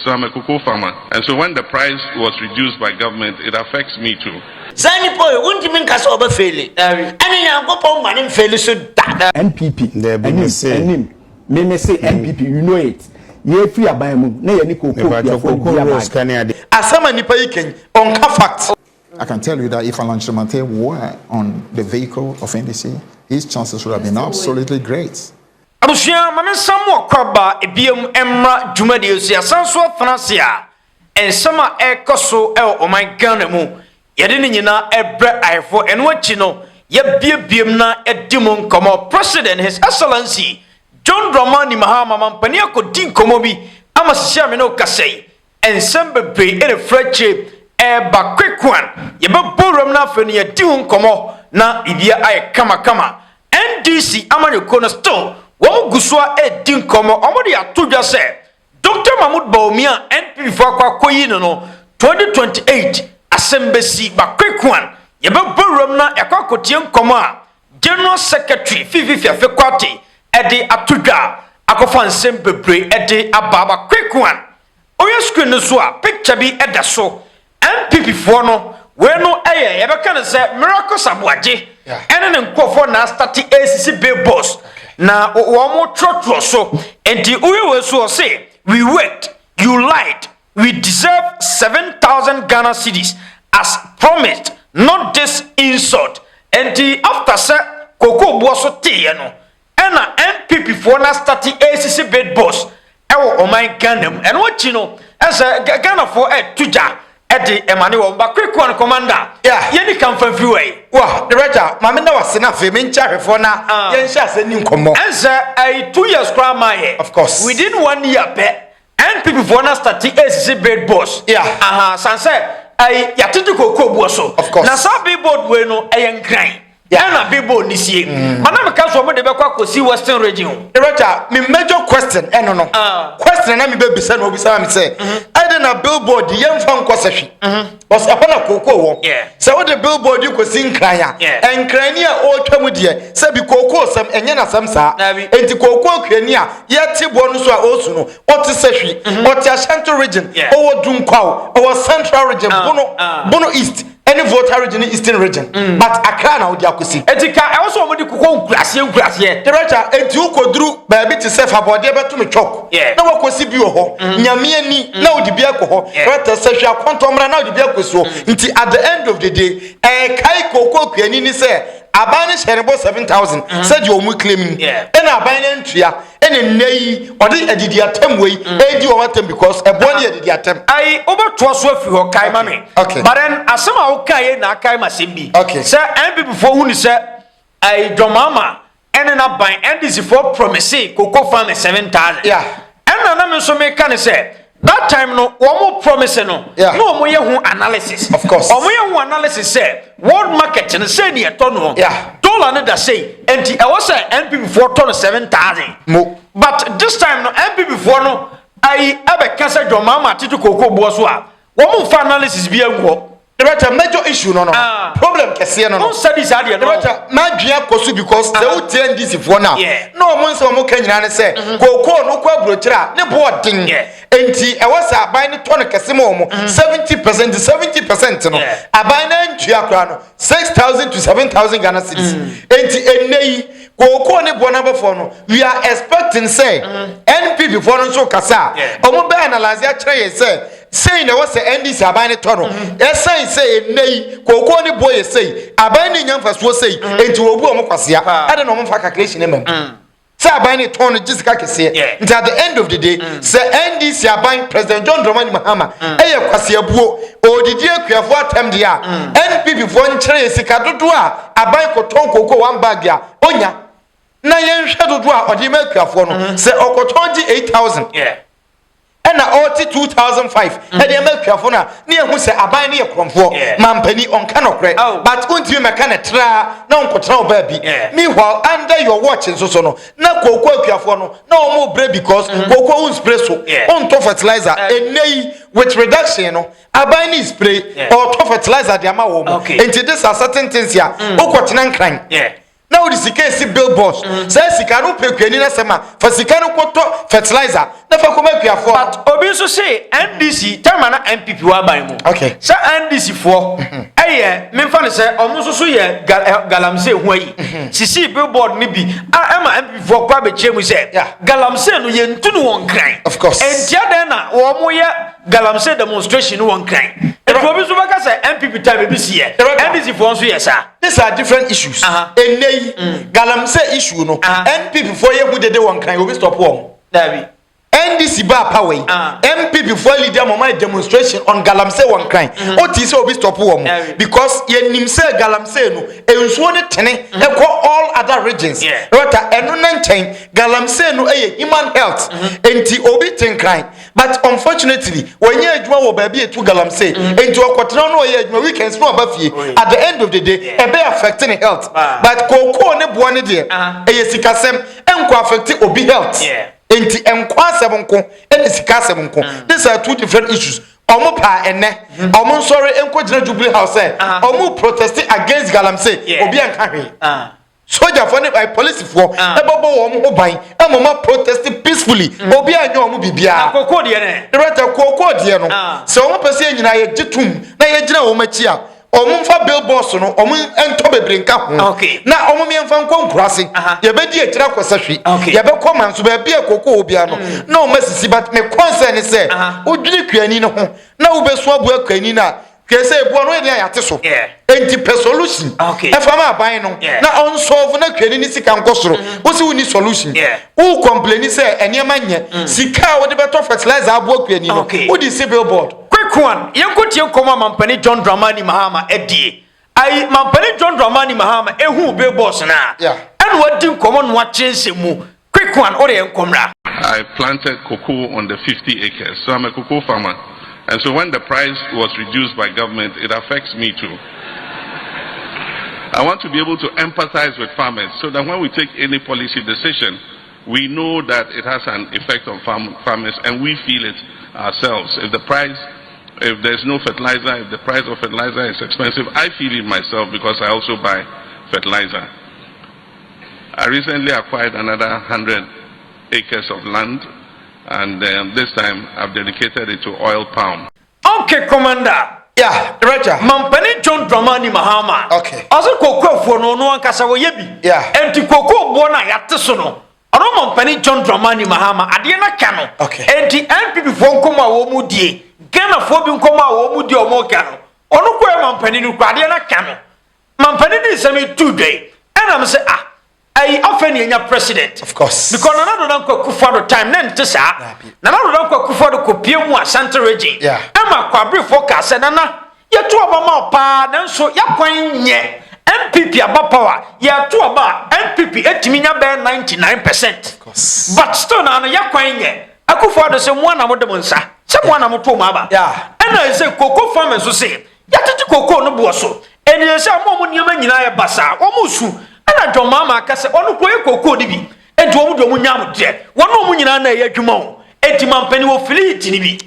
So I'm a cocoa farmer. And so when the price was reduced by government, it affects me too. Zani boy, won't you mean cast over failing? And I go for money fail so that NPP. Me say NPP, you know it. Ye free abayamu, na ye ni cocoa. Asama nipa yiken on fact. I can tell you that if Alan Chimante were on the vehicle of NDC, his chances would have been absolutely great. Abusia mame samu kwaba ebiem emra dwumadi osia sanso Francia ensama ekoso o my Ghana mu yede ni nyina ebre ayefo eno achi no ye biebiem na edimo nkomo President His Excellency John Dramani Mahama mampani akodi nkomo bi amasisia me no kasei ensem bebre ere freche ba quick one ye be borom na afeni ye di nkomo na ibia ay kama NDC amanyoko no still One guswa din komo omodi atudwa se Dr. Mahmoud Bawumia NPP for akwakoyi no 2028 assembly ba quick one ye be borom na yakwakotie nkomo a General Secretary Fiifi afekwati ede atudwa Akuffo nsem bebre ede ababa quick one oye screen no so a picture bi eda so NPP for no we no ye be kan se miracle sabuaje ene ne nkofo na start ACC billboards na womo trotro so enti uwe so say we worked, you lied, we deserve 7,000 Ghana cedis as promised, not this insult. Enti after say koko boso tie no ena NPP for na start ACC bid boss ewo o my Ghana and what you know as a Ghana for tuja Eddie Emmanuel but quick one commander yeni come from freeway Wa director mama na wase na fe me ncha for na yen sha se ni nkomo and 2 years grandma here of course within 1 year be and people for na start ACC bid boss sanse ai yatiti koko buoso of course na sa billboard we no ayen grind na billboard ni sie manam ka so mo de be kwa kosi western region director me major question no question na me be bisa na obisa me say na billboard yen fan kwasahwi but apana koko wo say what the billboard you kosi nkran ya enkran ni a o twam de say bi koko sam enye na sam sa enti koko krani a ye tebo no so a o su no o te sahwi o te Ashanti region o wo dunkwaw o central region bono east any voter region eastern region but Accra na odi akosi etika e wo so mo di koko nkurase director enti ukoduru ba bi te sef abode beto me chok na wakosi bi wo ho nyame ani na odi bi akoho director sahwi akontomra na odi bi akoso nti at the end of the day kai koko kwani ni say abane sherebo 7,000 said you omu claiming na abane ntua ene nei odi adidi atem we edi o watem because eboni adidi atem ai obeto so afi ho kai mame but then asema o kai na kai masembi say NPP for hu ni say ai domama ene na ban NDC for promise koko farm 7,000 ena na me so me kan say that time no one promise no no ye hu analysis of course omo ye hu analysis say world market no say ne to no dollar no da say enti e was NPP for ton 7,000 but this time no NPP for no ai ebe kasa jomama titu koko bo so a wo fa analysis bi anwo the major issue no problem kese no studies ade no ma dua koso because they will tell this for now no mo nso mo kanyina ne say koko no kwa brochira ne boarding enti e was aban ne ton kese mo 70% no aban na ntua kra no 6,000 to 7,000 Ghana cedis enti enei koko ne bona before no we are expecting say NPP before no so kasa omo be analyze a kire say na was NDC aban ne tono say nei koko ni boy say aban ni nyamfa so say enti obu o mkwasea ade no mfa calculation emam say aban ni tono jisika kese nti at the end of the day say NDC aban President John Dramani Mahama eye kwasea buo odidi akuafo atem dia NPP fo nkyere sika dodo a aban koton koko one bag ya onya na yenhwe dodo a odi makuafo no say okoton gi 8,000 na 2,005 e dey make kwafo na ehu se aban ne yekromfo mampani onka nokre but unti me ka na tra na onkotra oba bi meanwhile under your watch so no na koko kwafo no na omo bre because koko un spray so on to fertilizer enei with reduction no aban ne spray or to fertilizer dey ama wo enti this are certain things here okotena nkran Now the sika si billboards. Say sika no pay kwani na sema. For sika no kwoto fertilizer. Na fa ko make for. But obi so say NDC time na NPP wa ban mu. Okay. Say NDC for me fa ne say omo so ye galamse ho ayi. Sisi billboard ni bi ama NPP for kwa be chemu say galamse no ye ntunu won kran. Of course. Entia den na wo mo ye galamse demonstration won kran. Obi so baka say NPP time be si ye. NDC for so yes sir. These are different issues. Enei galamse issue no. NPP for ye hu dede won kran obi stop won. Dabi. NDC ba power MPP for leader mama demonstration on galamse one crime oti say obi stop wo because ye nim say galamse no ensuo ne tene e all other regions rota eno na nchen galamse no eye human health enti obi tin crime but unfortunately when ye adwuma wo ba bi etu galamse enti okotena no ye adwuma weekends no abafie at the end of the day e be affecting health but koko ne bo ne de eye sikasem enko affect obi health enti enkwa sebonko ene sika sebonko these are two different issues omo pa ene omo sorry enko gina Jubilee House omo protesting against galamse obi anka hwe soldier for by police for ebobo omo ho ban emoma protesting peacefully obi anyo omo bibia akoko de ne director koko de no se omo pese nyina ye gitum na ye gina wo machi a omo fa billboards no omo ento bebre nka ho na omo me mfa nko nkurase ye be di akira kwasahwe ye be koma nso be bia kokko obia no na omo asisi but me concern say odwiri kwani no ho na wo be so abu akwani na kwese ebu no ye yate so enti solution efama aban no na on solve na kwani ni sika nkosoro wo si woni solution wo complain say enema nye sika wo de beto fertilizer abu akwani no wo di si billboard Kwan yenkotie nkoma mampani John Dramani Mahama edie ai mampani John Dramani Mahama ehu be boss na and wadi nkoma no achense mu Kwan ore enkomra. I planted cocoa on the 50 acres, so I'm a cocoa farmer, and so when the price was reduced by government, it affects me too. I want to be able to empathize with farmers so that when we take any policy decision, we know that it has an effect on farmers and we feel it ourselves. If there's no fertilizer, if the price of fertilizer is expensive, I feel it myself because I also buy fertilizer. I recently acquired another 100 acres of land, and this time I've dedicated it to oil palm. Okay, Commander. Yeah, Roger. Mampani John Dramani Mahama. Okay. Aso koko for no ankasa wo yebi. Yeah. Enti koko bo na yate so no. Ono Mampani John Dramani Mahama ade na ka no. Okay. Enti NPP fo nkoma wo mu die. Ghana fo bi nkoma wo mu die o mo ka no. Ono ko Mampani no kwa ade na ka no. Mampani ni se me tudwe. And I'm say I often enya president. Of course. Because nana do Akuffo do time na nte sa. Nana do Akuffo do kopie mu a Central region. Yeah. Ama kwabre focus nana. Ye to obama pa na nso yakwan nye. NPP aba power. Ye to oba NPP etimi nya be 99%. Of course. But still na yakwan nye. Akuffo do se mo na mo de mo nsa. Se mo na mo to mo aba. Yeah. Ena se koko farmers so say. Yatete koko no bo so. Eni se mo niam nyina ye basa. O mo su. Ana John Mahama ka se onu koye koko ni bi enti omu do mu nyam de wono omu nyina na ye adwuma o enti mampani wo filiti ni bi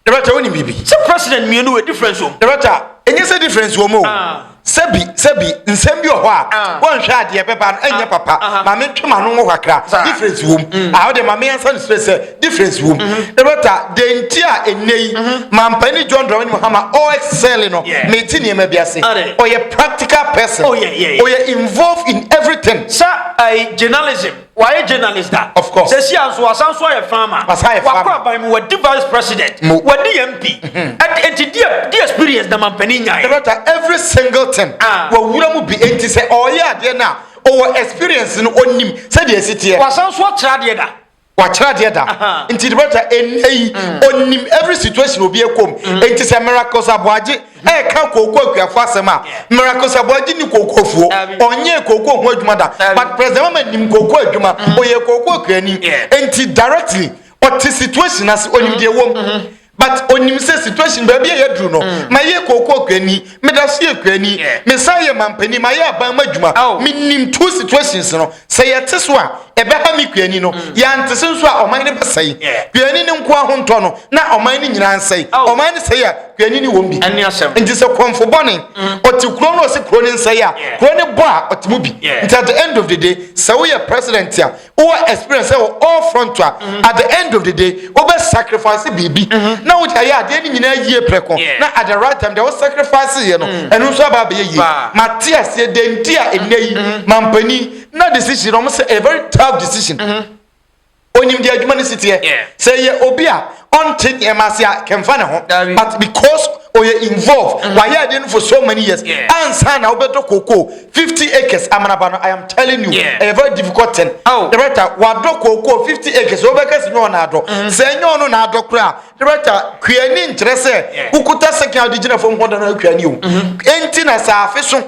Director woni bibi se president mienu we difference o Director enye se difference wo mo sebi nsem bi o ho a won hwa ade beba enye papa ma me twema no ho kakra difference wo a de ma me answer say difference wo Director de nti a enei mampani John Dramani Mahama o excel no me ti ne ma biase o ye practical person o ye involved in everything sir journalism why journalist that of course say si anso asanso ye farmer wakwa by me wadi vice president wadi MP enti the experience na mampani nya Director every single thing wo wura mu bi enti say o ye ade na o experience no onim say de sitie wasanso atra de da wachara de da enti Director enei onim every situation obi ekom enti say miracles aboaje e ka kokko akuafo asema miracles aboaje ni kokofuo onye kokko ho adwuma da but president mama nim kokko adwuma oye kokko akuani enti directly what situation as onim de wom but onim say situation ba bia yadru no maye kokko akuani medase akuani me say mampani maye aban madwuma minim two situations no say yete so a ebeha mi kuani no ya ntese nso a oman ne besai kuani ne nko ahonto no na oman ne nyina nsai oman ne sai a kuani ne wombi nti se konfo bone oti kuro no se kuro ne nsai a kuro ne bo a oti mu bi nti at the end of the day so we president a who experience all front to at the end of the day we sacrifice bibi na wo ya de ni nyina yie preko na at the right time they will sacrifice ye no enu so ba be ye Matias ye dentia enei mampani na decision o say a very tough decision onim dia adwuma ni sitie say ye obi a on tin emasia kemfa ne ho but because oye involved why you didn't for so many years answer na obeto koko 50 acres amanaba no I am telling you a very difficult thing the better wado koko 50 acres obeka sinyo na ado say nyo no na ado kra the better kuani ntrese ukuta second digina from hoda na kuani o enti na sa afiso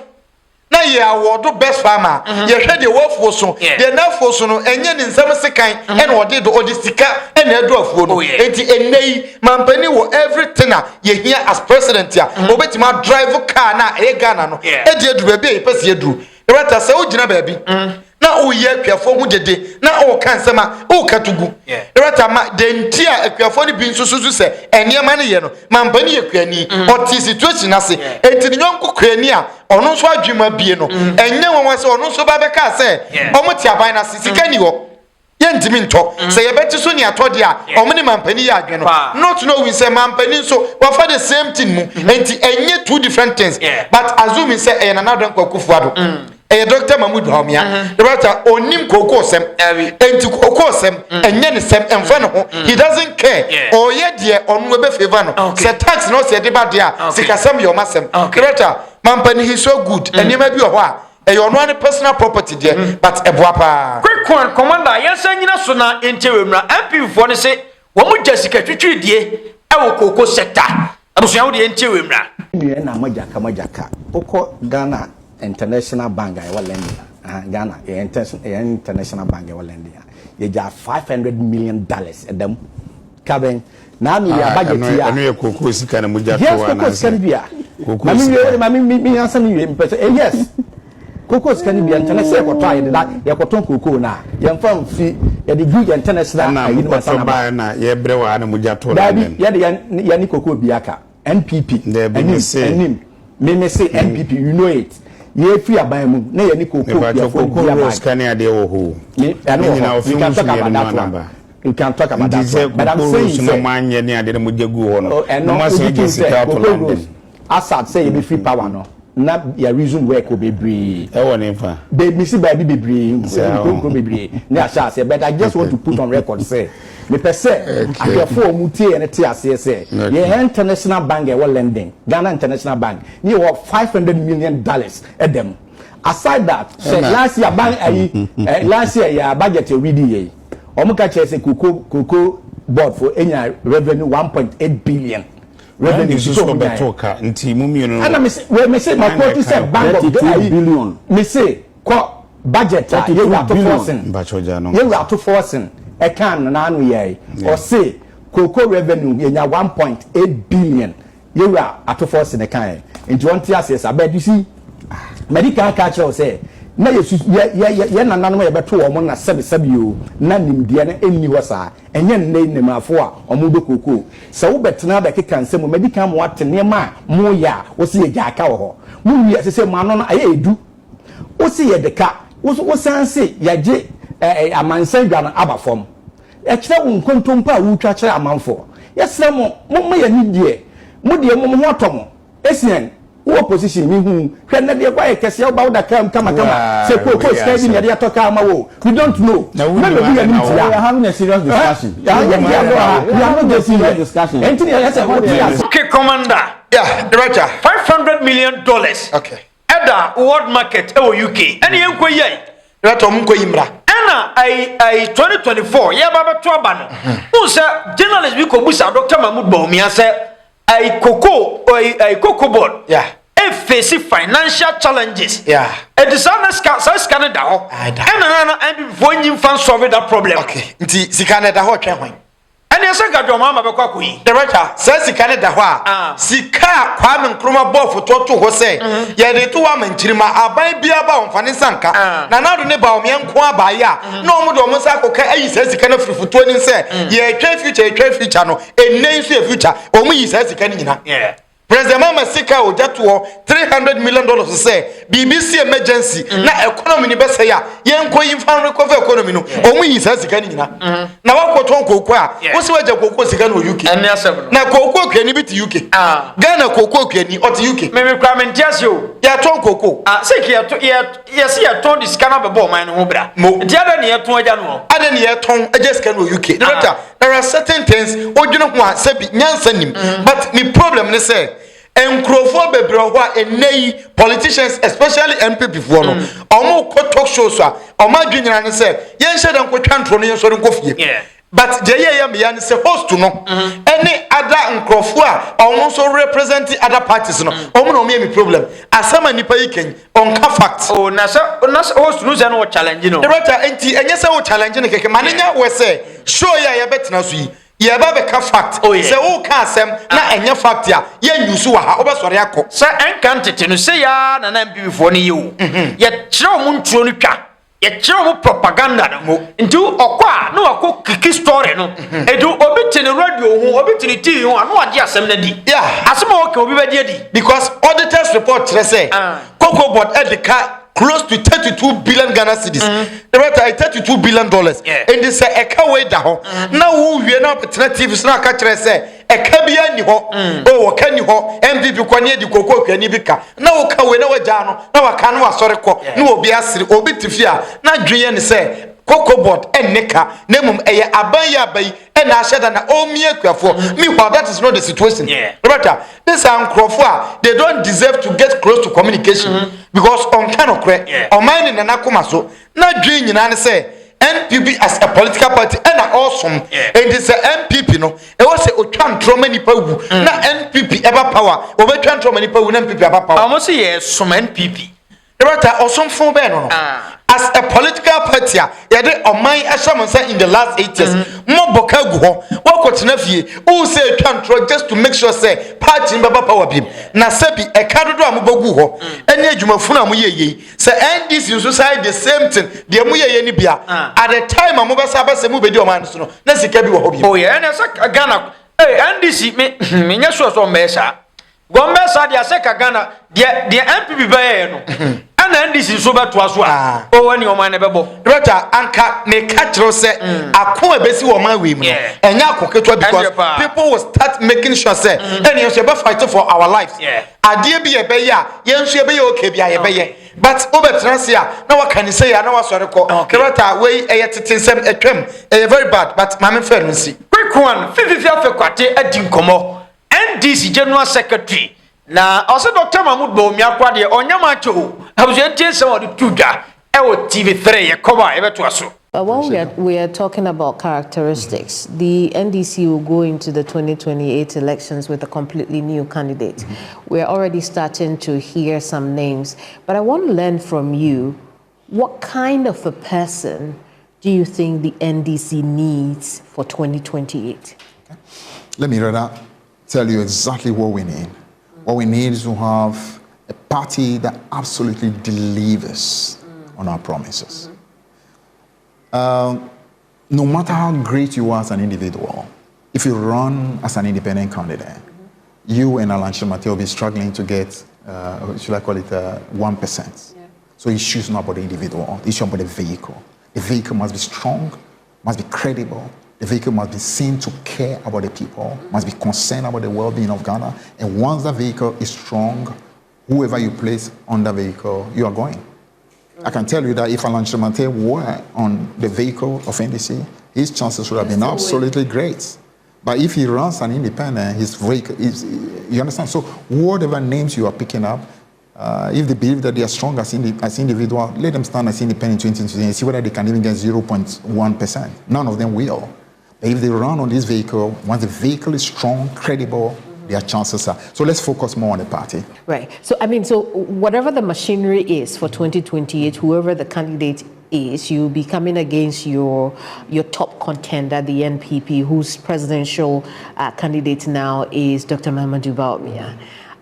na ye award best farmer ye hwede wofo so de na foso no enye ni nsam sekan e na ode do odisika e na edu afuo no enti enei mampani wo everything a ye hia as president a obetima drive car na e Ghana no e de edu be e pese edu e wata se o gina baabi na o ye akuafo hu dede na o kan sema o katugu e wata ma de ntia akuafo ni bi nsususu se eniema ne ye no mampani ye kuani oti situation ase enti ni nyonko kuani a ono so adwuma bie no enye won se ono so ba be ka se omo ti aban na sisika ni ho ye ntimi nto se ye beti so ni atode a omo ni mampani ya adwe no not know we say mampani so we for the same thing mu enti enye two different things but assuming say e na nadon Akuffo ado Dr. Mahmoud Bawumia the writer onim koko sem enti koko sem enye ne sem emfa ne ho he doesn't care or ye de onu be favor no se tax no se de ba de a sika sem yo masem the writer mampani he so good enema bi ho a e yo no personal property there but eboapa quick one commander yes anyina so na entewemra MP fo ne se wo mu jasika twitwi die e wo koko sector abusuan wo de entewemra mi na majaka oko Ghana International Bank I will lend Ghana International Bank I will lend you just $500 million at them cabin now me budget here anu ye koko sika na muja to wana mami answer me yes koko sika ni bia international ko try that ye ko ton koko na ye fam fi ye the good international na you know ba na ye bre wa na muja to na ye ni koko biaka NPP enim me say NPP you know it ye free aban mu na ye ni koko ya koko scanner dey wo ho you can talk about that but I'm saying no man ye ni ade mo jegu ho no no ma say je sika to London Assad say be free power no na ya reason work o bebre e won nfa be mi si ba bi bebre koko bebre na sha say but I just want to put on record say me pese Akuffo omutie ene te ase say ye international bank e lending Ghana International Bank ni wo $500 million edem aside that say last year bank last year ya budget e ready ye omuka che say koko board for enya revenue 1.8 billion revenue so be talk nti mumie no and me say my quote say bank of 2 billion me say ko budget you have to forcing you have to forcing e can na anu ye or say koko revenue enya 1.8 billion you are at forcing e kan into one tier says abeg you see medical culture say na ye nananom ye beto wo na sebi o na nimde na enni ho saa enye nne afo a omo do koko se wo betena be keka nsem medical mo atene ma mo ya wo se ye aka wo ho mo wi asese mo ano na aye edu wo se ye deka wo sanse ya je amansan dwa na abafom e kire wo nkontompa wo twa kire amanfo yesre mo ya ni die mo die mo ho atomo esien wo position mi hu hwe na de kwa ekese wo ba wo da kama say koko skadi ne de atoka ma wo we don't know na we are having a serious discussion we are not just serious discussion anything yes okay commander yeah director $500 million okay Ada world market e wo UK ene yenko yai director mu ko yimra ana ai 2024 ya baba to aba no who say journalist bi ko busa Dr. Mahmoud Bawumia say ai cocoa board yeah face financial challenges yeah a disaster scan da ho and na NPP for nyim fan solve that problem okay nti sika na da ho twen hwan Any second your mama be kwakui. Director, says sika ne da ho a. Sika Kwame Nkrumah bɔ foto to ho sɛ. Ye de to wa manchirima aban bia ba onfane sanka. Na na do ne Bawumia nko abaye a. Na omo do omo sa koka ayi says sika na firi foto ni sɛ. Ye twa future no. Enne nso e future. Omo yi says sika ni nyina. Yeah. President Mahama sika ojato $300 million say BBC emergency na economy ni bese ya yenko yimfa recover economy no omu yi sa sika ni nyina na wakoton koko a wo se waja koko sika no UK na koko kwani bi ti UK Ghana koko kwani o ti UK me kra me ntiase o ya ton koko se ki ya se ya ton dis kana be bo man no ho bra nti ada ne ya ton aja no ada ne ya ton aja sika no UK there are certain things odwene ho a se bi nyansa nim but me problem ne say Nkrofo bebre ho a enei politicians especially NPP for no omo ko talk shows a omo adwunyina ne say yen hye dan ko twantro no yen so ko fie but je ye me yan say host no any other Nkrofo a omo so represent other parties no omo no me problem asama nipa yiken on ka fact oh na host no say no challenge no director enti enye say wo challenge ne keke manenya we say show ya ye betena so yi ye ba be ka fact say wo ka asem na enye fact ya ye nyusu wa ha obesore akọ say enkantete no say ya na MPP fo ne ye wo ye kire mo ntuo no twa ye kire mo propaganda no mo nti okwa na wako kiki story no edu obi tene radio ho obi tene TV ho anu ade asem na di asem o ka obi be di because auditors report say Cocoa board edika close to 32 billion Ghana cedis. The rate $32 billion. And this a kawe da ho. Now we are now alternatives na ka kire say e ka bia ni ho. O ka ni ho. MPP kwani di koko kwani bika. Na o kawe na waja no. Na waka no asore ko. Na obi asiri obi tifia. Na dweye ni say Cocoa board eneka nemum eye aban na asheda na omie kwafo me how that is not the situation Roberta this Nkrofo they don't deserve to get close to communication because on kind of on mine na nakoma so na dwe nyina ne say NPP as a political party and awesome and it's a NPP no e was say otwa ntroma nipa wu na NPP ever power obetwa ntroma nipa wu na NPP ever power almost yes some NPP Roberta osomfo be no as a political party yede oman ashamonsa in the last 8 years mo boka gu ho wakotena fie who say twantro just to make sure say party mbaba power bim na sabi e kadodo amobogu ho ene adwumafunu amoyeye say NDC so say the same thing de moyeye ni bia at the time amobasa abase mu bedi oman so no na sika bi wo ho bim oh yeah na say Ghana NDC me nya so mbesa gombesa dia say Ghana de MPP baye no ana NDC so beto aso a o wani o man ne bebo Roger anka me catch say akon ebesi wo man we mu enya akoketwa because people will start making sure say any so be fight for our lives ade bi ye be ya ye nso ye be ye okay bia ye be ye but obetrance ya na waka ni say ya na wasore ko Roger we eye tetinsem etwam very bad but mama fair nsi quick one Fiifi afekwate adi nkomo NDC General Secretary na also Dr. Mahmoud Bawumia kwa de onyama cho abujentie se wodi tuja e wo TV3 ye koba e beto aso. When we are talking about characteristics, the NDC will go into the 2028 elections with a completely new candidate. We are already starting to hear some names, but I want to learn from you, what kind of a person do you think the NDC needs for 2028? Let me rather tell you exactly what we need. What we need is to have a party that absolutely delivers on our promises. No matter how great you are as an individual, if you run as an independent candidate, you and Alan Shemate will be struggling to get, should I call it 1%. So issues not about the individual, the issue about the vehicle. The vehicle must be strong, must be credible. The vehicle must be seen to care about the people, must be concerned about the well-being of Ghana. And once the vehicle is strong, whoever you place on the vehicle, you are going. I can tell you that if Alan Shemate were on the vehicle of NDC, his chances would have been absolutely great. But if he runs an independent, his vehicle is, you understand? So whatever names you are picking up, if they believe that they are strong as individual, let them stand as independent in 2020 and see whether they can even get 0.1%. None of them will. But if they run on this vehicle, once the vehicle is strong, credible, their chances are. So let's focus more on the party. Right. So, I mean, so whatever the machinery is for 2028, whoever the candidate is, you'll be coming against your top contender, the NPP, whose presidential candidate now is Dr. Mahama Bawumia.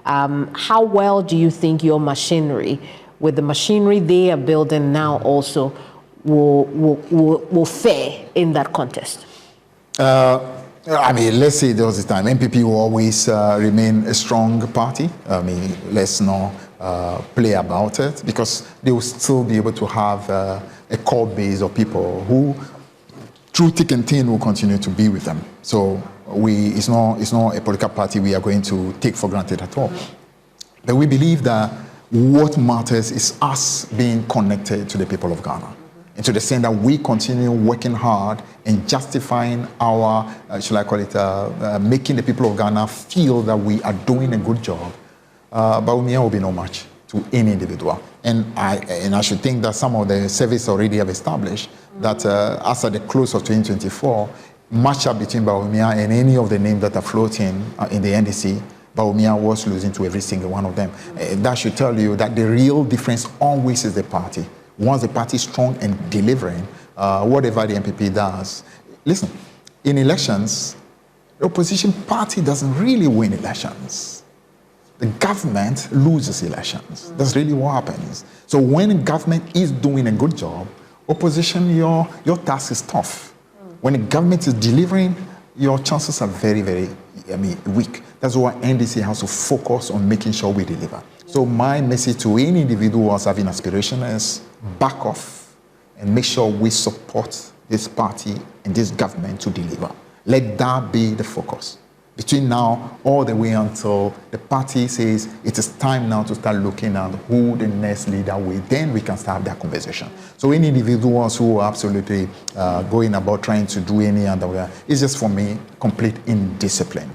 How well do you think your machinery, with the machinery they are building now, also will fare in that contest? I mean, let's say there was a time NPP will always remain a strong party. I mean, let's not play about it, because they will still be able to have a core base of people who, through thick and thin, will continue to be with them. So it's not a political party we are going to take for granted at all. But we believe that what matters is us being connected to the people of Ghana, and to the extent that we continue working hard and justifying our, shall I call it, making the people of Ghana feel that we are doing a good job. Bawumia will be no match to any individual. And I should think that some of the surveys already have established that as at the close of 2024, matchup between Bawumia and any of the names that are floating in the NDC, Bawumia was losing to every single one of them. That should tell you that the real difference always is the party. Once the party is strong and delivering, whatever the NPP does. Listen, in elections, the opposition party doesn't really win elections. The government loses elections. That's really what happens. So when government is doing a good job, opposition, your task is tough. When the government is delivering, your chances are very, very, weak. That's why NDC has to focus on making sure we deliver. So my message to any individual who is having aspiration is back off and make sure we support this party and this government to deliver. Let that be the focus. Between now all the way until the party says it is time now to start looking at who the next leader will, then we can start that conversation. So any individuals who are absolutely going about trying to do any other way, it's just for me complete indiscipline.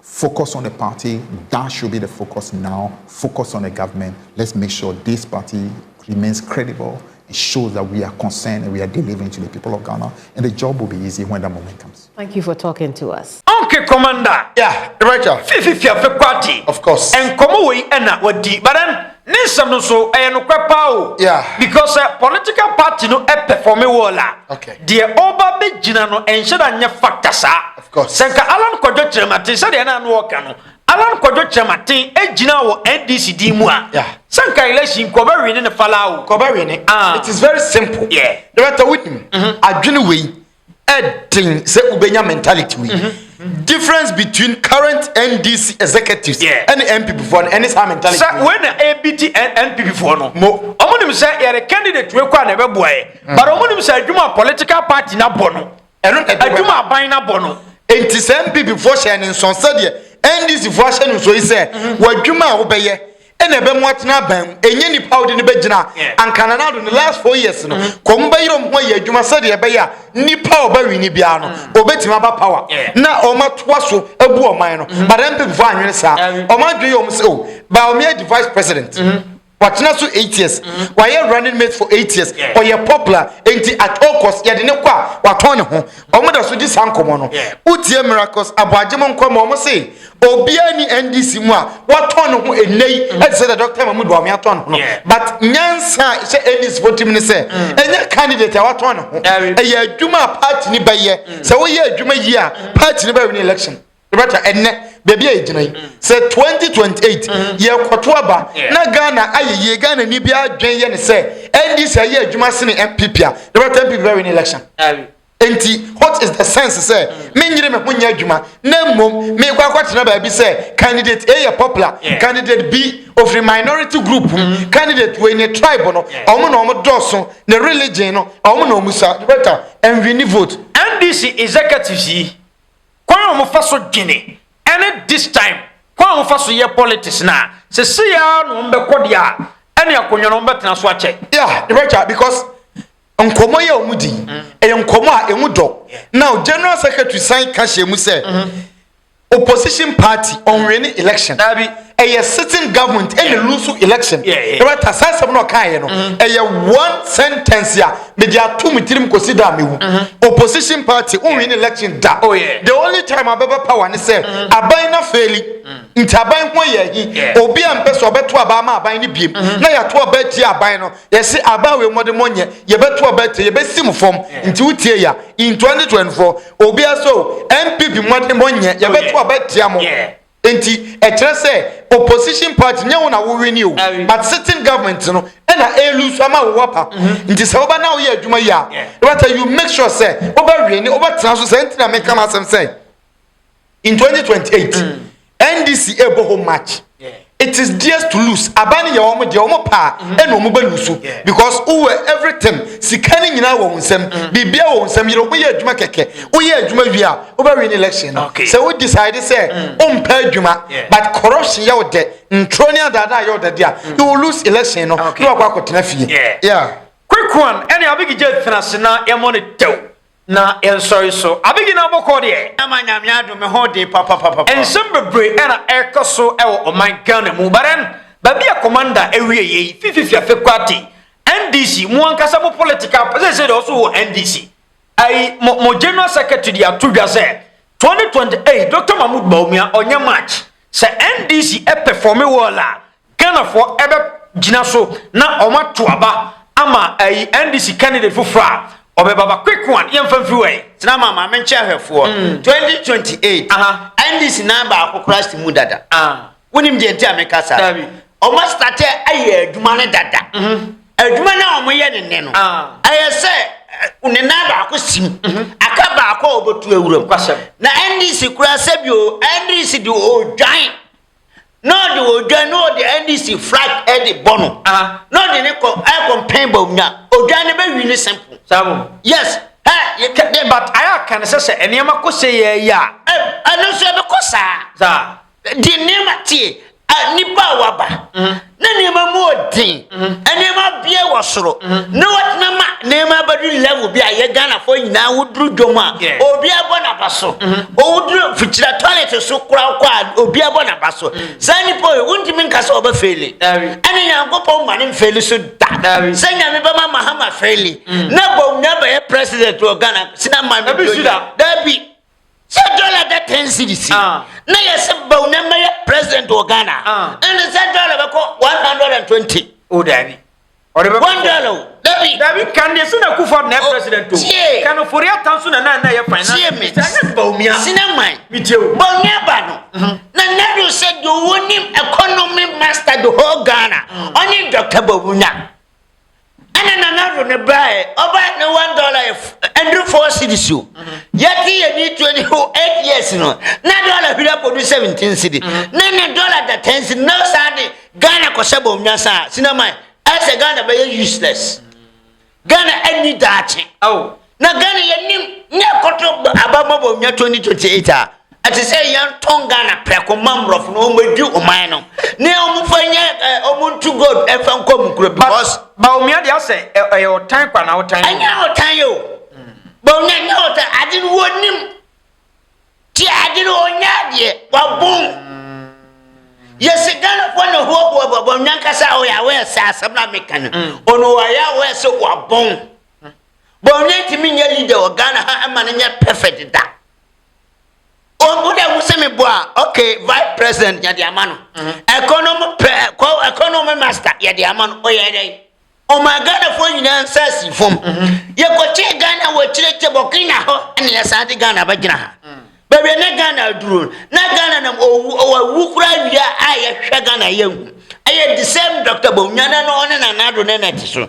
Focus on the party. That should be the focus now. Focus on the government. Let's make sure this party remains credible. It shows that we are concerned and we are delivering to the people of Ghana. And the job will be easy when that moment comes. Thank you for talking to us. Okay, Commander. Yeah, Director. Fiifi party. Of course. And come away and what deep. But then, Nisam so no kwepao. Yeah. Because a political party no perform wala. Okay. The oba be jina no ensure anya factor sa. Of course. Senka Alan Kojo Chemati said na no work no. Alan Kojo Chemati e jina wo NDC di mu a. Yeah. Senka election ko ba win ne falao. Ko ba win. It is very simple. Yeah. Director with him. Adwene we thing say ubenya mentality we. Difference between current NDC executives and the NPP for any mentality. So when the ABT and NPP for no, omonim say you're a candidate we kwa na be boy, but omonim say adwuma political party na bono. Adwuma ban na bono. Enti say NPP for share in son say NDC for share so say wadwuma wo beye ene be mo atena ban enye ni powder ni be gina ankana na do the last 4 years no kom ba yiro mo ye adwuma say de be ya ni power ba wini bia no obetima ba power na o ma toa so abu o man no but NPP for anwene sa o ma dwe o mo say o Bawumia the vice president watena so 8 years why running mate for 8 years or you popular enti at all cost ye de ne kwa waton ne ho o mo da so di sankomo no utie miracles aboagemo nkwa mo say obia ni NDC mu a waton ne ho enei e say the doctor Mahama Bawumia ton no but nyansa say NDC votim ne say enye candidate a waton ne ho e ye adwuma party ni ba ye say wo ye adwuma yi a party ni ba win election better enne baby ejina say 2028 ye kwoto aba na Ghana ayeye Ghana ni bia adwen ye ne say NDC aye adwuma se ne NPP a the better NPP win election enti what is the sense say me nyire me ho nya adwuma na mom me kwakwatena ba bi say candidate A ye popular candidate B of the minority group candidate we ne tribe no omo na omo doso ne religion no omo na omusa the better and win vote NDC executives yi kwa mo faso gene and this time kwa mo faso ye politics na se se ya no mbe kodia ene akonyo no mbe tena so ache yeah the better because nkomo ye omudi nkomo a emudo now general secretary sign cash emu say opposition party on winning election a sitting government and a lose election. Right, aside some no kind, one sentence ya, media 2 mitrim consider me. Opposition party who win election da. Oh yeah. The only time I ever power and say, Abina failing. Intaban kwa ye, obi ampeso beto abama abani biem. Na ya to abeti abano. Ye say abawe mode monye, ye beto abeti, ye besi mu form. Inti utie ya in 2024, obi aso NPP mode monye, ye beto abeti amo. Inti etre say opposition party nya wona wo win you, but sitting government no e na elu so ama wo wapa. Inti se oba na wo ye adwuma ya. But you make sure say oba win, oba transfer say inti na make am asem say in 2028 NDC able home match. It is theirs to lose. Abani ya omo de omo pa eno omo belusu because who everything sikani nyina wo nsem bibia wo nsem yero wo ye adwuma keke wo ye adwuma wi a wo ba win election so we decide say ompa adwuma but corruption ya wo de ntronia dada ya wo de dia you will lose election no no akwa akotena fie yeah quick one any abigi je transna ya monitor na sorry so abigi na boko de amanya miado me hode papa ensem bebre na ekoso e o man Ghana mu baren babi a commander ewie ye Fiifi afikwati NDC mu ankasa mo political say de also NDC ai mo general secretary dia tudwa say 2028 Dr. Mahmoud Bawumia onye match say NDC e perform well la Ghana for ebe gina so na omato aba ama ai NDC candidate for fra Baba quick one, young way. Now, Mama, mention for 2028. NDC number of Christ Mudada. When him the America, almost started a year, Dumana Dada. A Dumana on my head and Neno. I say, Unanaba could sim. I come back over to a room. Now, NDC Crasabio, NDC do old giant. No, the NDC flag at the bono. No, the Nico, I complain Bawumia. Ojane be win simple. Yes. But I can say any amako say ya. I know so because sa. The name ati nipa waba. Na name mo din. Name bia wasoro. No what na name abadu level bia ye Ghana for nyina wudru dwoma. Obi abona baso. Owudru fichira toilet so kura kwa obi abona baso. Sani boy untimi nkasa oba feli. Ani yankopon mane feli so da. Sanya me bama Mahama feli. Na Bawumia be president of Ghana. Sina man be suda. Dabi. So dollar that 10 cedis. Na yes Bawumia be president of Ghana. And the dollar be 120. Oh Dabi. Or $1. Dabi can they soon Akuffo na president to. Can for your town soon na your finance. Bawumia. Sina man. Me too. Bawumia ba no. Na Nadu said you want him economy master the whole Ghana. Only Dr. Bawumia. And another ne buy over $1 and 4 cedis. Yet you need 28 years no. Na dollar will produce 17 cedis. Na dollar that 10 cedis. No Sunday Ghana ko sabo mnyasa. Sinama as a Ghana be useless. Ghana any that. Oh. Na Ghana ye nim koto abama Bawumia 2028. Ati say yan ton Ghana preko mamrof no medu oman no. Ne omufanya omuntu god efa nkom kuro because Bawumia dey say your time kwa na time. Anya o time yo. Bawumia nya o time adin wonim. Ti adin onya de wa bom. Yes Ghana for no ho Bawumia kasa o ya we sa asabla mekan. Ono wa ya we so wa bom. Bawumia ti minya leader o Ghana ha ama nya perfect da. Obuda museme boa okay vice president ya di amano economy master ya di amano oyere o magana fo nyina nsasi fom ye ko che Ghana wo chireke bokina ho ene ya sadi Ghana ba gina ha bebe na Ghana duro na Ghana na o wukura wia aye hwe Ghana yehu aye the same Dr. Bawumia na no one na nado na nati so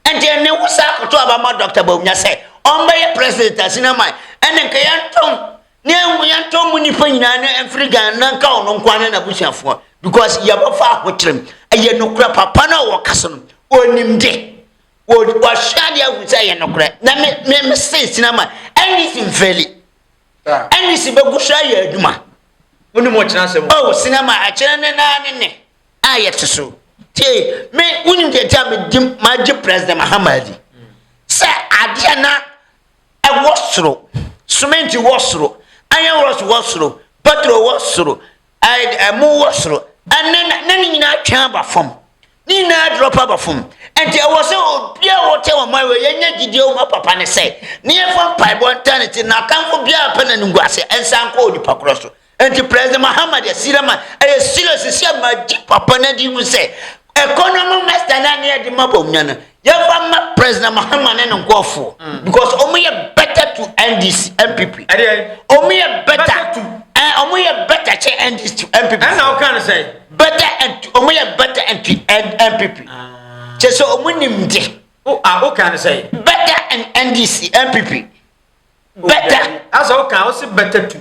ente ne wusa koto abama Dr. Bawumia say on be president asina mai ene nka yantom Near Yantom Munifana and Frigan, Nanka, no one and a bushel for because Yabafa Hotrim, a Yanokra Papana or Casson, or Nimde, or Shadia would say Yanokra. Now, me say, Sinama, anything fairly. Anything but Bushaya Duma. When you watch answer, oh, Sinama, a channel, I yet to so. Tay, me, wouldn't you tell me, my dear President Mahama? Sir, Adiana, I was through, Cement was through. Iron was through, petrol was through, I more was through, and then in a chamber from Nina drop up from. And there was a Pierre Hotel, my way, and Gideon, papa, and say, near from Pipe one eternity, now come for Bia Pen and Guassi, and Sanko di Pacrosso. And to President Mahama, the Silama, a serious my deep papa, and you will say, Economy master near the Maboniana. Yavama President Mahama and Akuffo, because only a better to NDC NPP. Only a better to. Only a better check NDC NPP. And how can I say? Better and only a better and NPP. Just so winning day. Oh, how can I say? Better and NDC NPP. Better. As how can I say better to?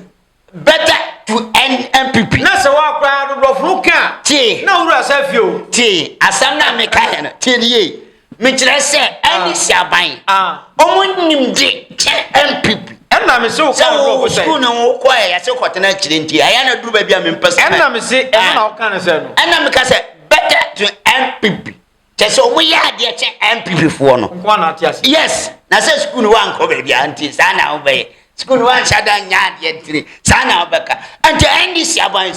Better to NPP. That's a walk around of Luca. T. No, I say you. T. Asana Mekana. T. Mitchell say NDC Abai. Only day NPP. And I'm so school no quiet. So what an accident. I am a do baby. I'm in person. And I'm say, and how can I say? And I'm better to NPP. Just so we are the NPP for no. Yes. Now say school one cover baby auntie Sana obey. School one shadan yard yet 3. Sana obeka. And to NDC about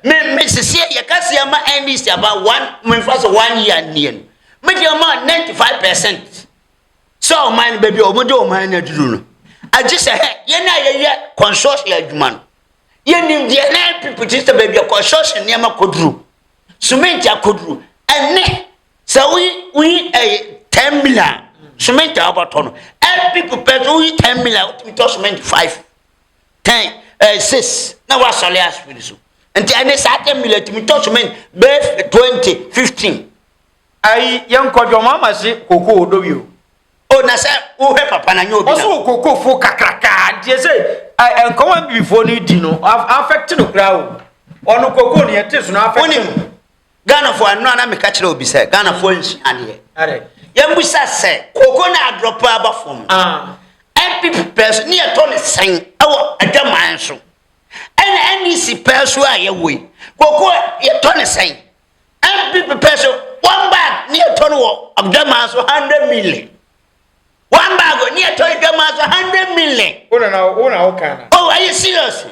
Mrs. Yakasiama NDC about 1 year near. Medium 95%. So mine baby omodo mine do. I just said, Yena consortium man. Yenim the NPP just baby consortium near Kodru. Sumentia Kodru. And ne. So we a 10 million. Sumenta about tono. NPP person we 10 million. We toss 5. 10 6. Now what's all last for this? And the 10 million to me toss 20 15. I young called your mama say Coco do you. Oh, na say who help papa na nyo bi na. Also Coco for kakraka. They say I come before ni dino affect no crowd. Ono Coco ni etis no affect. Ghana for no na me catch obi say Ghana for nsiane here. Are. Yambusa say Coco na drop aba from. NPP person ni eto ne sen awo adwaman so. NDC person a ye we. Coco eto ne sen. NPP person one bag ni eto no adwaman so 100 million. One bag near toy damas 100 million. Oh, are you serious?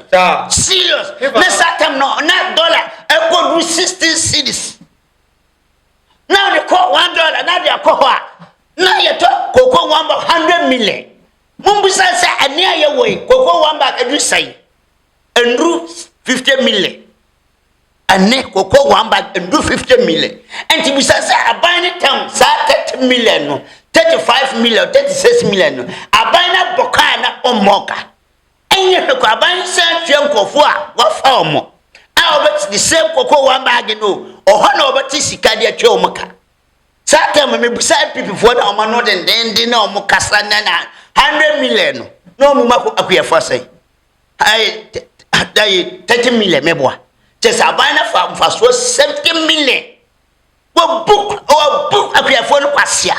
Serious. Let's them no, not dollar. I could do 16 cities. Now they call $1, now they are call what? Now you talk Coco 100 million. Mumbusa say a near your way, Coco 1 bag, and you say, and do 50 million. And ne Coco 1 bag and do 50 million. And Tibusa say a buying town, 30 million. No. 35 million, 36 million. Abana Bokana or Moka. And you look about San Fianco, what form? I bet the same Coco 1 bag, no, or Honover Tissikadia Chomoka. Saturday, maybe beside people for the Omano and then dinner Mocasana 100 million. No, Mumako Akia for say. I 30 million, maybe. Just Abana farm for 70 million. What book or book Akia for the Passia?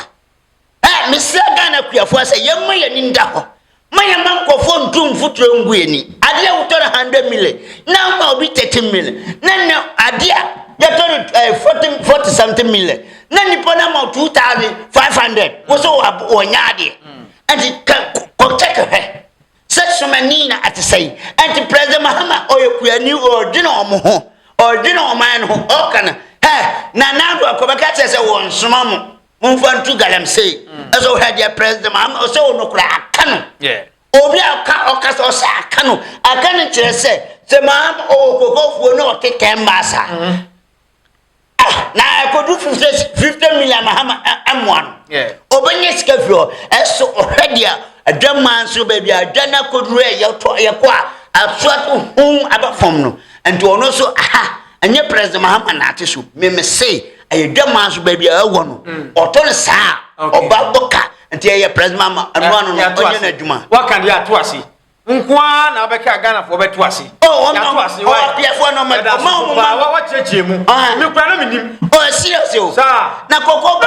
Mr. Ghana Akuffo say yemma yaninda ho maya mankofo ntum futuro ngueni ade a wuto 100 million now ma obi 30 million na ade a yato 40 something million na nipo na ma 2500 wo so wonya ade and ko check he such manina at say and President Mahama oyekuani ordina omo ho ordina oman ho okana na do akobaka say won somamu Mumfantu galam say as o had your President Mahama so no kra akano obi aka okasa osa akano akano kire say Mahama Akuffo no take 10 masa na I could do 50 million Mahama am1 obenye sika fio eso already adwaman so baby adwana kodru ye kwa aswat abafom no and to ono so anye President Mahama na ateso me say I demand to baby a one or turn sa or baboka until your President Mama and one on the Juma. What can you at Twasi? Unquan, Abeka Ghana for Betwasi. Oh, Twasi, what Jim? No problem in him. Oh, serious, sir. Nakoko,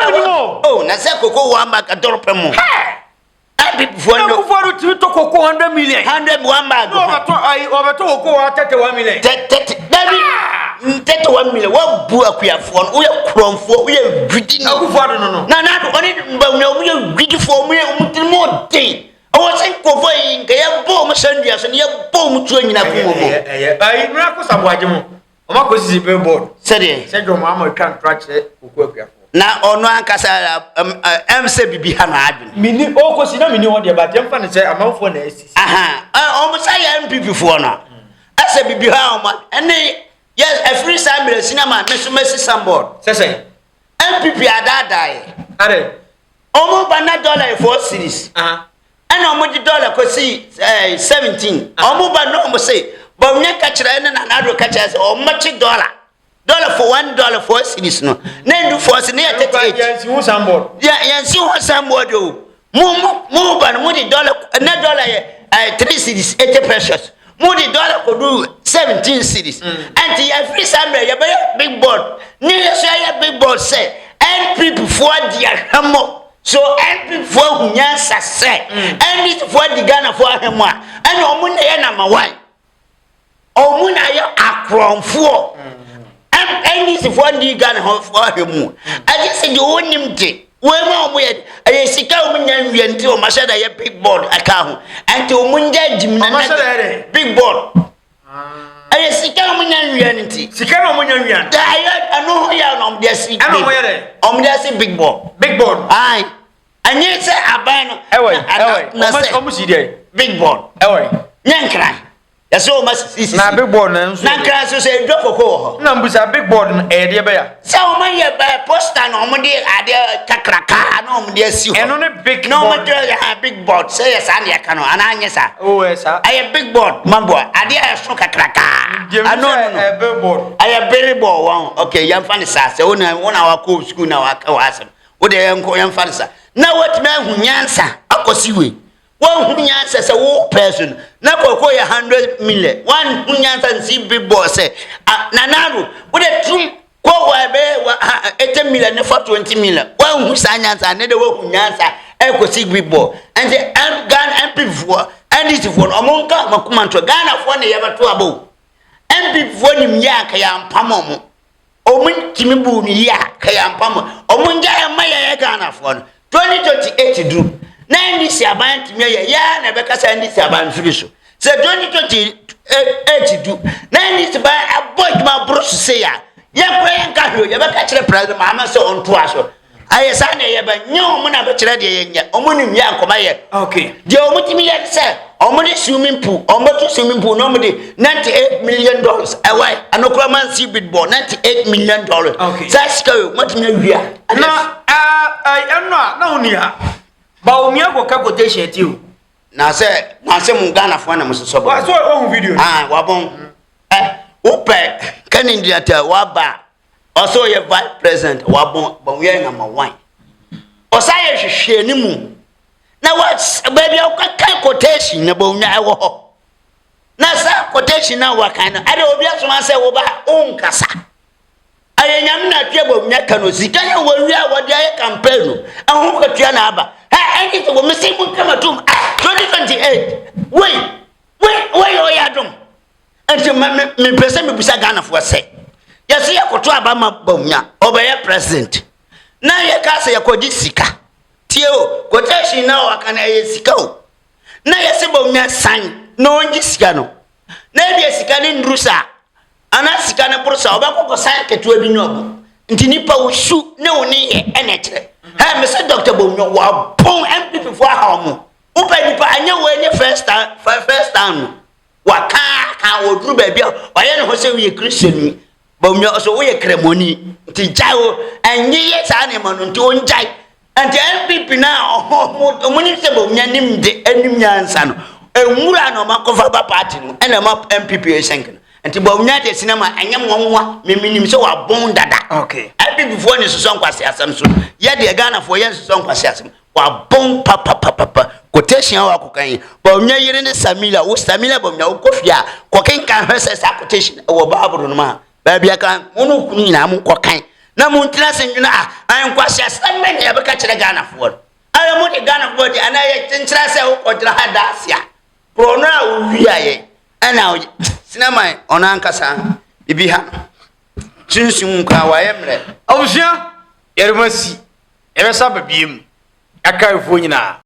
oh, Nasako, one back a dorpemo. I before to talk 100 million, 101 bag. I over to 1 million. 31 million. What book we are for? We are crom for. We are greedy. No, not only we are greedy for me. More day. I was saying, Kovoy, Gaya Bom Sandias and your bomb to any. I Oma ko sisi billboard. Sede. Se do Mahama kan trache Akuffo Akuffo. Na ono ankasa MC bibi ha na adwene. Mini o ko si na mini ho de ba dem fa ne se amanfo na asisi. Aha. O mo say MPP fo no. Asa bibi ha o ma. Ene yes, a free sample cinema me so mesi sambord. Se. MPP adadai. Are. O mo ba na dollar 4 series. Ana o mo di dollar ko si 17. O mo ba no mo say Bawumia ka kire na addo ka kire o mo chi dollar for $1 4 series no. Na ndu 4 ne ya 38. Yes, you sambord. Yeah, see what sambord o. Mo ba no di dollar na dollar 3 series 80 precious. Mo di dollar ko do 17 series. And ya free sample ya big board. Ni so ya big board say NPP for dia hamo. So NPP for hunyansa say NPP for di Ghana for hamo. And o mu na ya number 1. O mu na ya akronfo. NDC for di Ghana for hamo. I just say the onim de. We ma o mu ya sika o mu nyan wi nti o ma shada ya big board aka ho. Anti o mu nja jimna na big board. Aye sika o mu nyan wi nti. Sika no mo nyan wi an. Da ya no ho ya no de si. Ano mo yere? O mu de si big board. Big board. Aye. Anye se aban no. Ewe. O mu si de. Big board. Ewe. Nyankra. Ya so o ma si. Na big board na nso. Nankra so se do kokoko ho. Na mbusa big board na e de be ya. Se o ma ye ba poster no mu de ade kakraka no mu de si ho. Eno ne big board. No mu de big board. Say yes an ya kano ana anye sa. Oh yes sir. Aye big board mambo. Ade ya so kakraka. No. Billboard. Aye billboard one. Okay, yam fan sa. Se wona wa ko school na wa ka wa asem. Wo de yam fan sa. Na what na hunyansa akosiwe. One hunyansa se wo person na kokko ya 100 million. One hunyansa nsi billboard say nanaro wo de trum ko wa be 80 million ne for 20 million. One hunyansa ne de wo hunyansa ekosi billboard. And the Ghana MPP for and this for omonka makumanto Ghana for ne yabato abo. MPP for nim ya ka ya mpamo mo. Omun timibu ni ya ka ya mpamo. Omun ja ya maya ya Ghana for 2028 do. Na NDC aban timi ya na be kasa NDC aban firiso. Se 2028 do. Na NDC ba aboy ma brush say ya. Ya kwa ya nka hyo ya be ka kire president Mahama so onto aso. Aye sa na ya ba nyo mo na be kire de ye nya. Omunim ya nkoma ye. Okay. De omutimi ya se omudi swimming pool, omotu swimming pool normally $98 million. Why? Anokra man see billboard $98 million. Okay. That's go what me wia. Na na unia. Bawumia ko ka quotation ti o. Na say mu Ghana fo na musoso ba. Wa so o video. Wa bon. Upe Kennedy ta wa ba. Also your vice president wa bon Bawumia number 1. Osaye hwehwe ni mu. Na what baby o ka quotation na Bawumia ewo ho. Na sa quotation na wa kan. Ade obi asoma say wo ba onkasa. Aye nyam na twa Bawumia kano sika ya wo wi a wo de aye campaign no. Ehun ko twa na aba. Anything we must say mun come to 2028. Wait, oh ya dum. Until me person me busa Ghana for say. Ya see ya koto abama Bawumia, obeye president. Na ya ka say ya koji sika. Tie o, quotation na wa kana ye sika o. Na ya se Bawumia san, no onji sika no. Na bi sika ni ndrusa. Ana sika na brusa obako san ketu abi nyobo. Nti nipa wo su ne woni ye enekre. Hey, Mr. Dr. Bawumia wa bon MPP for home. Upa nipa anya we ni first time. Wa ka odru ba bia. Wa ye ne ho se we Christian. Bawumia so we kremoni. Nti jao anye ye sa ne ma no nti onjai. Nti MPP na omuni se Bawumia nim de anim nyansa no. Enwura no makofa ba party no. Ena ma MPP e senken. Nti Bawumia de sinema anyam wonwa meminim se wa bon dada. Okay. Before ni so nkwase asem so ye de Ghana for ye so nkwase asem wa bon papa quotation wa kokan Bawumia yire ne Samila wo Samila Bawumia wo kofia kokan kan hwese sa quotation wo baaburu no ma ba bia kan wonu kunu na mu kokan na mu ntina senjuna an nkwase asem me ne be ka kire Ghana for ayo mu de Ghana for de ana ye tintra se wo kodra hada asia pro na wo wi aye ana sinema ona ankasa bibi ha chinsun kwa wa yemre Abusia yermasi ebesa babiem aka ifo nyina